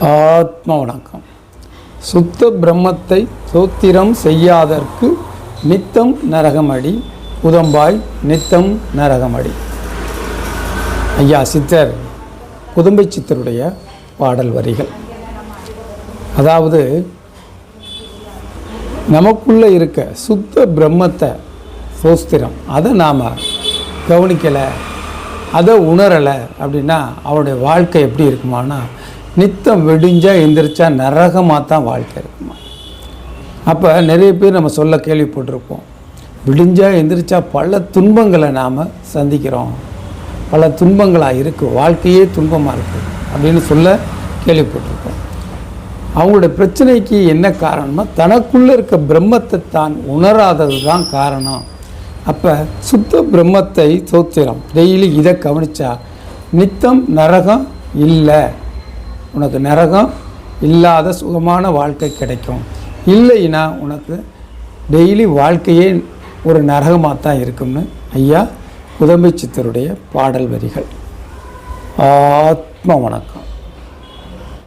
ஆத்ம வணக்கம். சுத்த பிரம்மத்தை சோத்திரம் செய்யாதற்கு நித்தம் நரகமடி புதம்பாய் நித்தம் நரகமடி. ஐயா சித்தர் புதம்பை சித்தருடைய பாடல் வரிகள். அதாவது நமக்குள்ளே இருக்க சுத்த பிரம்மத்தை சோஸ்திரம் அதை நாம் கவனிக்கலை, அதை உணரலை அப்படின்னா அவருடைய வாழ்க்கை எப்படி இருக்குமானா நித்தம் வெடிஞ்சா எந்திரிச்சா நரகமாக தான் வாழ்க்கை இருக்குமா. அப்போ நிறைய பேர் நம்ம சொல்ல கேள்விப்பட்டிருப்போம், விடிஞ்சா எந்திரிச்சா பல துன்பங்களை நாம் சந்திக்கிறோம், பல துன்பங்களாக இருக்குது, வாழ்க்கையே துன்பமாக இருக்குது அப்படின்னு சொல்ல கேள்விப்பட்டிருப்போம். அவங்களுடைய பிரச்சனைக்கு என்ன காரணம்னா தனக்குள்ளே இருக்க பிரம்மத்தை தான் உணராதது தான் காரணம். அப்போ சுத்த பிரம்மத்தை சோத்திரம் டெய்லி இதை கவனித்தா நித்தம் நரகம் இல்லை, உனக்கு நரகம் இல்லாத சுகமான வாழ்க்கை கிடைக்கும். இல்லைன்னா உனக்கு டெய்லி வாழ்க்கையே ஒரு நரகமாக தான் இருக்கும்னு ஐயா புதம்பை சித்தருடைய பாடல் வரிகள். ஆத்ம வணக்கம்.